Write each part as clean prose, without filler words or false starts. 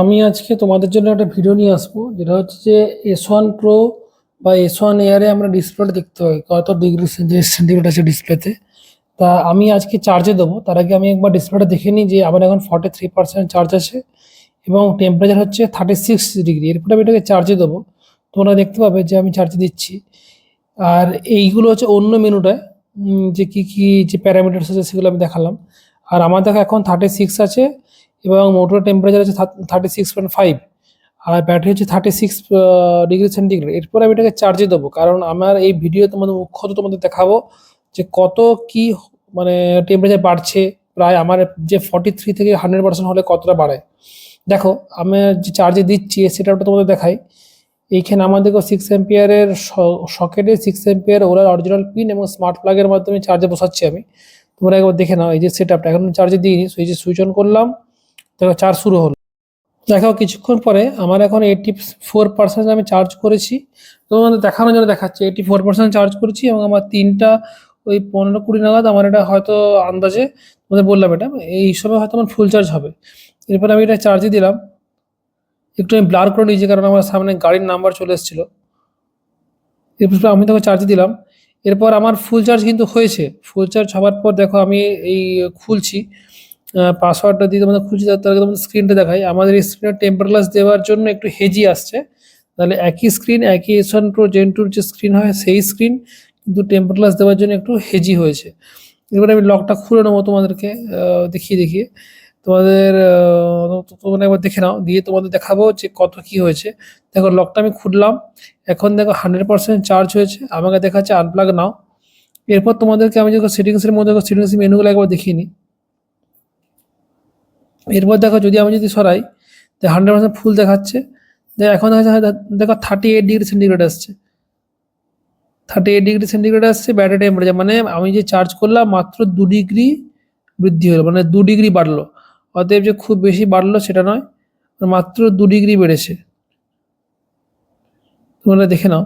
আমি আজকে তোমাদের জন্য একটা ভিডিও নিয়ে আসবো, যেটা হচ্ছে যে S1 Pro বা S1 Air-এ আমরা ডিসপ্লেটা দেখতে হয় কত ডিগ্রি সেন্টিগ্রেড আছে ডিসপ্লেতে। তা আমি আজকে চার্জে দেবো, তার আগে আমি একবার ডিসপ্লেটা দেখে নিই যে আমার এখন 43% চার্জ আছে এবং টেম্পারেচার হচ্ছে 36 ডিগ্রি। এরপরে আমি এটাকে চার্জে দেবো, তোমরা দেখতে পাবে যে আমি চার্জে দিচ্ছি। আর এইগুলো হচ্ছে অন্য মেনুটায় যে কি কি যে প্যারামিটার্স আছে সেগুলো আমি দেখালাম। আর আমার দেখা এখন 36 আছে এবং মোটর টেম্পারেচার আছে 36.5, আর ব্যাটারি হচ্ছে 36 ডিগ্রি সেন্টিগ্রেড। এরপর আমি এটাকে চার্জে দেবো, কারণ আমার এই ভিডিও তোমাদের মুখ্যত তোমাদের দেখাবো যে কত কি মানে টেম্পারেচার বাড়ছে। প্রায় আমার যে 43 থেকে 100% হলে কতটা বাড়ে। দেখো আমি যে চার্জে দিচ্ছি সেটা ওটা তোমাদের দেখাই। এইখানে আমাদেরকে 6 অ্যাম্পিয়ারের সকেটে 6 অ্যাম্পিয়ার ওরাল অরিজিনাল পিন এবং স্মার্ট প্লাগের মাধ্যমে চার্জে বসাচ্ছি আমি। তোমরা একবার দেখে নাও এই যে সেট আপটা এখন চার্জে দিইনি, সুইচে সুইচ অন করলাম, দেখো চার্জ শুরু হলো। দেখো কিছুক্ষণ পরে আমার এখন 84% আমি চার্জ করেছি। তোমাদের দেখানোর জন্য দেখাচ্ছি 84% চার্জ করেছি এবং আমার তিনটা ওই 15-20 নাগাদ আমার এটা হয়তো আন্দাজে তোমাদের বললাম এটা এই সময় হয়তো আমার ফুল চার্জ হবে। এরপর আমি এটা চার্জে দিলাম, একটু আমি ব্লার করে নিয়েছি কারণ আমার সামনে গাড়ির নাম্বার চলে এসেছিলো। এরপর আমি তখন চার্জে দিলাম, এরপর আমার ফুল চার্জ কিন্তু হয়েছে। ফুল চার্জ হওয়ার পর দেখো আমি এই খুলছি, পাসওয়ার্ডটা দিয়ে তোমাদের খুলছি, তার আগে তোমাদের স্ক্রিনটা দেখাই। আমাদের স্ক্রিনে টেম্পার গ্লাস দেওয়ার জন্য একটু হেজি আসছে, তাহলে একই স্ক্রিন একই S1 Pro Gen 2 যে স্ক্রিন হয় সেই স্ক্রিন, কিন্তু টেম্পার গ্লাস দেওয়ার জন্য একটু হেজি হয়েছে। এবার আমি লকটা খুলে নেবো তোমাদেরকে দেখিয়ে দেখিয়ে। তোমাদের তোমরা একবার দেখে নাও, দিয়ে তোমাদের দেখাবো যে কত কি হয়েছে। দেখো লকটা আমি খুললাম, এখন দেখো 100% চার্জ হয়েছে, আমাকে দেখাচ্ছে আনপ্লাগ নাও। এরপর তোমাদেরকে আমি যখন সেটিংসের মধ্যে সেটিংস মেনুগুলো একবার দেখিয়ে নিই। এরপর দেখো যদি আমি যদি সরাই, 100% ফুল দেখাচ্ছে। এখন দেখা যাচ্ছে দেখো 38 ডিগ্রি সেন্টিগ্রেড আসছে, 38 ডিগ্রি সেন্টিগ্রেড আসছে ব্যাটারি টেম্পারেচার। মানে আমি যে চার্জ করলাম মাত্র 2 ডিগ্রি বৃদ্ধি হলো, মানে 2 ডিগ্রি বাড়লো। অতএব যে খুব বেশি বাড়লো সেটা নয়, মাত্র 2 ডিগ্রি বেড়েছে। তোমরা দেখে নাও।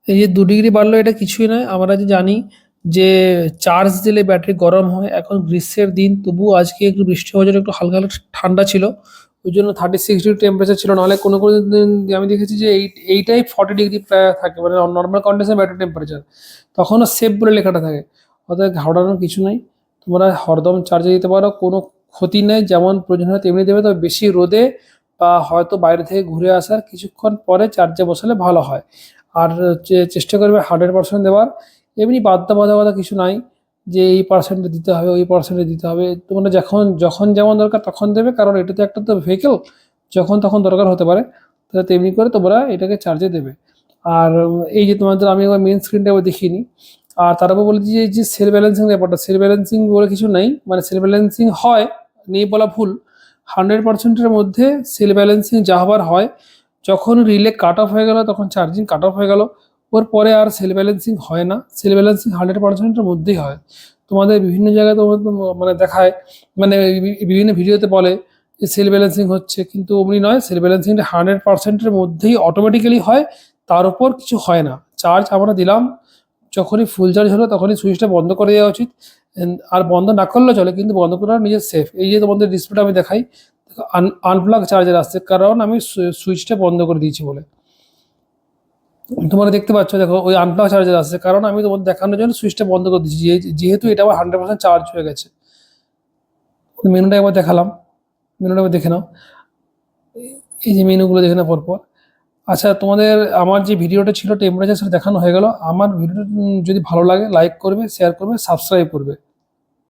এই যে 2 ডিগ্রি বাড়লো এটা কিছুই নয়, আমরা যে জানি যে চার্জ দিলে ব্যাটারি গরম হয়। এখন গ্রীষ্মের দিন, তবুও আজকে একটু বৃষ্টি হওয়ার জন্য একটু হালকা হালকা ঠান্ডা ছিল, ওই জন্য 36 ডিগ্রি টেম্পারেচার ছিল। নাহলে কোনো কোনো দিন আমি দেখেছি যে এইটাই 40 ডিগ্রি প্রায় থাকে, মানে নর্মাল কন্ডিশন ব্যাটারি টেম্পারেচার, তখনও সেফ বলে লেখাটা থাকে। অর্থাৎ ঘাবড়ানোর কিছু নেই, তোমরা হরদম চার্জে দিতে পারো, কোনো ক্ষতি নেই। যেমন প্রয়োজন হয় তেমনি দেবে, তবে বেশি রোদে বা হয়তো বাইরে থেকে ঘুরে আসার কিছুক্ষণ পরে চার্জে বসালে ভালো হয়। আর চেষ্টা করবে 100% দেওয়ার। এমনি বাধ্যবাধকতা কিছু নাই যে এই পার্সেন্টে দিতে হবে ওই পার্সেন্টে দিতে হবে। তোমরা যখন যখন যেমন দরকার তখন দেবে, কারণ এটা তো একটা তো ভেহিকেল, যখন তখন দরকার হতে পারে। তাহলে তেমনি করে তোমরা এটাকে চার্জে দেবে। আর এই যে তোমাদের আমি একবার মেন স্ক্রিনটা একবার দেখিয়ে নিই। আর তারপর বলে দিই যে যে সেল ব্যালেন্সিং ব্যাপারটা, সেল ব্যালেন্সিং বলে কিছু নেই, মানে সেল ব্যালেন্সিং হয়, নেই বলা ভুল। 100%-এর মধ্যে সেল ব্যালেন্সিং যা হবার হয়, যখন রিলে কাট অফ হয়ে গেল তখন চার্জিং কাট অফ হয়ে গেল, ওর পরে আর সেল ব্যালেন্সিং হয় না। সেল ব্যালেন্সিং 100%-এর মধ্যেই হয়। তোমাদের বিভিন্ন জায়গায় তোমাদের মানে দেখায়, মানে বিভিন্ন ভিডিওতে বলে যে সেল ব্যালেন্সিং হচ্ছে, কিন্তু অমনি নয়। সেল ব্যালেন্সিংটা 100%-এর মধ্যেই অটোমেটিক্যালি হয়, তার উপর কিছু হয় না। চার্জ আমরা দিলাম, যখনই ফুল চার্জ হলো তখনই সুইচটা বন্ধ করে দেওয়া উচিত। আর বন্ধ না করলে চলে, কিন্তু বন্ধ করা নিজের সেফ। এই যে তোমাদের ডিসপ্লেটা আমি দেখাই, আনপ্লাগ চার্জার আসছে, কারণ আমি সুইচটা বন্ধ করে দিয়েছি বলে। তোমরা দেখতে পাচ্ছ, দেখো ওই আনপ্লাগ চার্জার আসছে, কারণ আমি তোমাদের দেখানোর জন্য সুইচটা বন্ধ করে দিয়েছি, যেহেতু এটা আমার 100% চার্জ হয়ে গেছে। মেনুটা একবার দেখালাম, মেনুটা একবার দেখে নাও। এই যে মেনুগুলো দেখে নাও পরপর। আচ্ছা, তোমাদের আমার যে ভিডিওটা ছিল টেম্পারেচার সেটা দেখানো হয়ে গেল। আমার ভিডিওটা যদি ভালো লাগে লাইক করবে, শেয়ার করবে, সাবস্ক্রাইব করবে।